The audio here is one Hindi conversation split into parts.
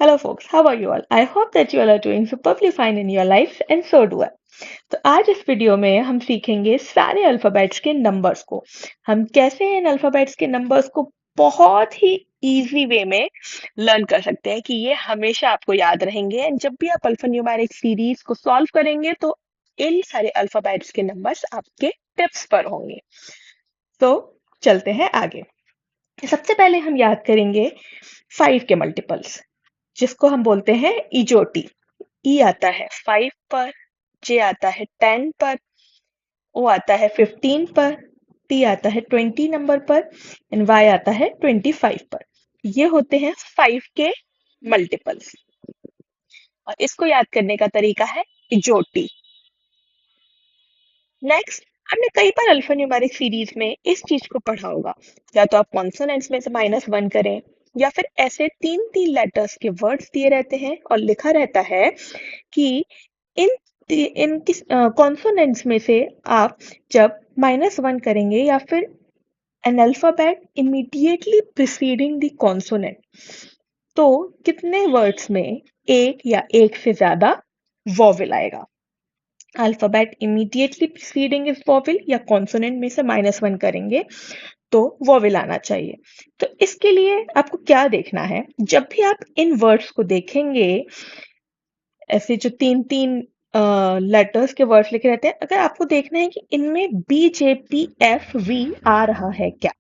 Hello folks, how are you all? I hope that you all are doing superbly fine in your lives and so do I. तो आज इस वीडियो में हम सीखेंगे सारे अल्फाबेट्स के नंबर्स को। हम कैसे इन अल्फाबेट्स के नंबर्स को बहुत ही इजी वे में लर्न कर सकते हैं कि ये हमेशा आपको याद रहेंगे एंड जब भी आप अल्फान्यूमेरिक सीरीज को सॉल्व करेंगे तो इन सारे अल्फाबेट्स के नंबर्स आपके टिप्स पर होंगे। तो चलते हैं आगे। सबसे पहले हम याद करेंगे 5 के मल्टीपल्स, जिसको हम बोलते हैं इजोटी। ई आता है 5 पर, जे आता है 10 पर, ओ आता है 15 पर, टी आता है 20 नंबर पर एंड वाई आता है 25 पर। ये होते हैं 5 के मल्टीपल्स और इसको याद करने का तरीका है इजोटी। नेक्स्ट, हमने कई बार अल्फान्यूमेरिक सीरीज में इस चीज को पढ़ा होगा। या तो आप कॉन्सोनेंट्स में से -1 करें या फिर ऐसे 3 लेटर्स के वर्ड्स दिए रहते हैं और लिखा रहता है कि इन इन कॉन्सोनेंट्स में से आप जब -1 करेंगे या फिर an alphabet immediately preceding the consonant, तो कितने वर्ड्स में एक या एक से ज्यादा वॉवेल आएगा। अल्फाबेट इमीडिएटली प्रीसीडिंग इस वॉवेल या कॉन्सोनेंट में से -1 करेंगे तो वॉवेल आना चाहिए। तो इसके लिए आपको क्या देखना है, जब भी आप इन वर्ड्स को देखेंगे, ऐसे जो 3 लेटर्स के वर्ड्स लिखे रहते हैं, अगर आपको देखना है कि इनमें BJPFV आ रहा है क्या।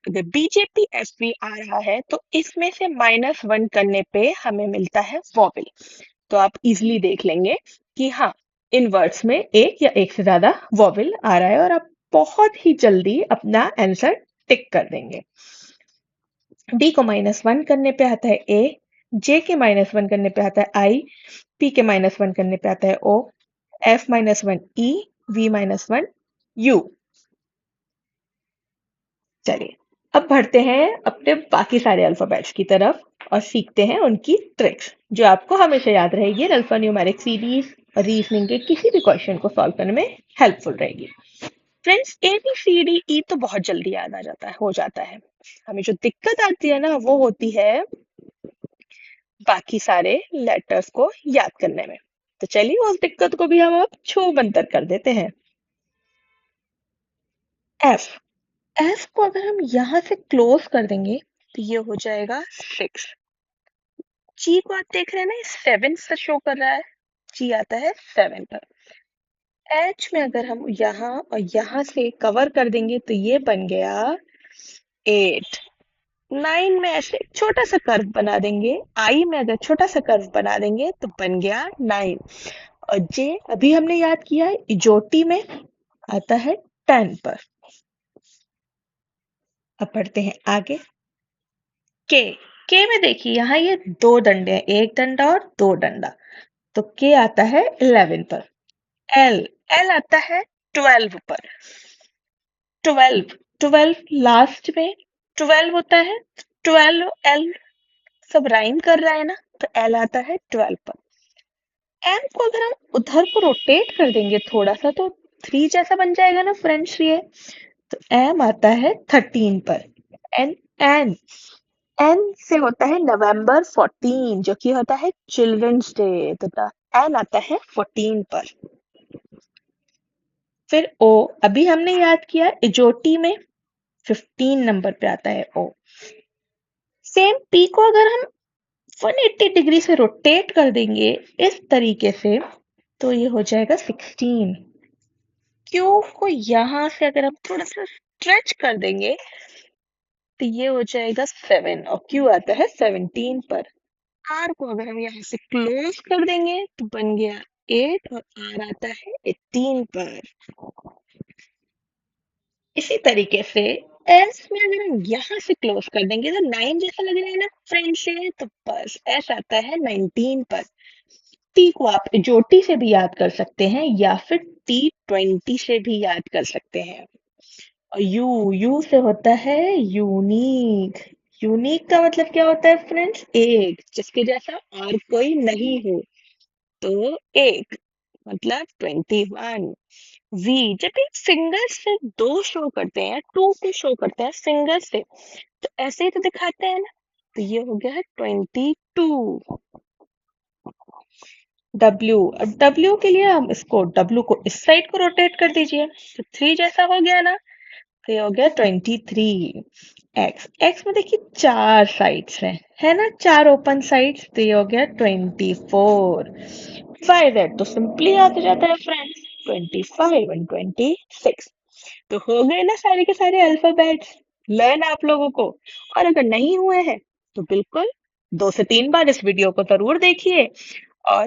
अगर BJPFV आ रहा है तो इसमें से -1 करने पे हमें मिलता है वॉवेल। तो आप इजिली देख लेंगे कि हाँ, इन वर्ड्स में एक या एक से ज्यादा वॉवेल आ रहा है और आप बहुत ही जल्दी अपना आंसर टिक कर देंगे। डी को -1 करने पे आता है ए, जे के -1 करने पे आता है आई, पी के -1 करने पे आता है ओ, एफ -1 ई, वी -1 यू। चलिए अब बढ़ते हैं अपने बाकी सारे अल्फाबेट्स की तरफ और सीखते हैं उनकी ट्रिक्स जो आपको हमेशा याद रहेगी अल्फा न्यूमेरिक सीरीज और रीजनिंग के किसी भी क्वेश्चन को सॉल्व करने में हेल्पफुल रहेगी। Friends, A B C D E तो बहुत जल्दी याद आ जाता है, हो जाता है। हमें जो दिक्कत आती है ना वो होती है बाकी सारे लेटर्स को याद करने में। तो चलिए उस दिक्कत को भी हम अब छू मंतर कर देते हैं। एफ, एफ को अगर हम यहां से क्लोज कर देंगे तो ये हो जाएगा 6। जी को आप देख रहे हैं ना, 7 से शो कर रहा है, जी आता है 7 पर। एच में अगर हम यहाँ और यहाँ से कवर कर देंगे तो ये बन गया 8। 9 में ऐसे छोटा सा कर्व बना देंगे, आई में अगर छोटा सा कर्व बना देंगे तो बन गया 9। और जे अभी हमने याद किया है, इजोटी में आता है 10 पर। अब बढ़ते हैं आगे। के, के में देखिए यहाँ ये 2 डंडे हैं, एक डंडा और 2 डंडा, तो के आता है 11 पर। एल, एल आता है 12 पर। 12 लास्ट में 12 होता है, 12 एल सब राइम कर रहा है ना, तो एल आता है 12 पर। एम को अगर हम उधर को रोटेट कर देंगे थोड़ा सा तो 3 जैसा बन जाएगा ना फ्रेंड्स ये, तो एम आता है 13 पर। एन, एन, एन से होता है नवंबर 14 जो कि होता है चिल्ड्रंस डे, तो एन आता है 14 पर। फिर ओ, अभी हमने याद किया इजोटी में 15 नंबर पे आता है ओ। सेम पी को अगर हम 180 डिग्री से रोटेट कर देंगे इस तरीके से तो ये हो जाएगा 16। क्यू को यहां से अगर हम थोड़ा सा स्ट्रेच कर देंगे तो ये हो जाएगा 7 और क्यू आता है 17 पर। आर को अगर हम यहाँ से क्लोज कर देंगे तो बन गया 8 और आर आता है 18 पर। इसी तरीके से एस में अगर हम यहाँ से क्लोज कर देंगे तो 9 जैसा लग रहा है ना फ्रेंड से, तो बस एस आता है 19 पर। टी को आप जोटी से भी याद कर सकते हैं या फिर T20 से भी याद कर सकते हैं। और यू, यू से होता है यूनिक। यूनिक का मतलब क्या होता है फ्रेंड्स, एक जिसके जैसा और कोई नहीं हो, तो एक मतलब 21। वी, जब एक सिंगल से 2 शो करते हैं, 2 को शो करते हैं सिंगल से, तो ऐसे ही तो दिखाते हैं ना, तो ये हो गया है 22। डब्ल्यू, डब्ल्यू के लिए हम इसको डब्ल्यू को इस साइड को रोटेट कर दीजिए, तो 3 जैसा हो गया ना। तो ये हो गया 23। एक्स, एक्स में देखिए 4 साइड्स हैं, है ना, 4 ओपन साइड्स, तो ये हो गया 24। वाई जेड तो सिंपली याद हो जाता है फ्रेंड्स, 25 एंड 26। तो हो गए ना सारे के सारे अल्फाबेट्स लर्न आप लोगों को। और अगर नहीं हुए हैं तो बिल्कुल 2 से 3 बार इस वीडियो को जरूर देखिए और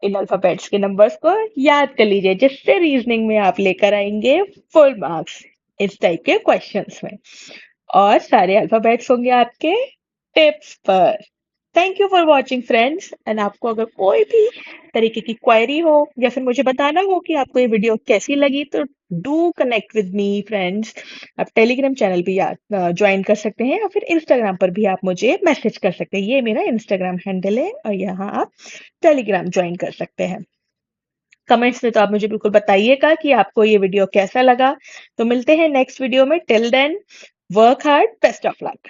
इन अल्फाबेट्स के नंबर्स को याद कर लीजिए, जिससे रीजनिंग में आप लेकर आएंगे फुल मार्क्स इस टाइप के क्वेश्चंस में। और सारे अल्फाबेट्स होंगे आपके टिप्स पर। Thank you for watching friends, and आपको अगर कोई भी तरीके की क्वेरी हो या फिर मुझे बताना हो कि आपको ये वीडियो कैसी लगी, तो do connect with me friends. आप टेलीग्राम चैनल भी ज्वाइन कर सकते हैं या फिर इंस्टाग्राम पर भी आप मुझे मैसेज कर सकते हैं, ये मेरा इंस्टाग्राम हैंडल है और यहाँ आप टेलीग्राम ज्वाइन कर सकते हैं। कमेंट्स में तो आप मुझे बिल्कुल बताइएगा कि आपको ये वीडियो कैसा लगा। तो मिलते हैं नेक्स्ट वीडियो में, till then work hard, best of luck.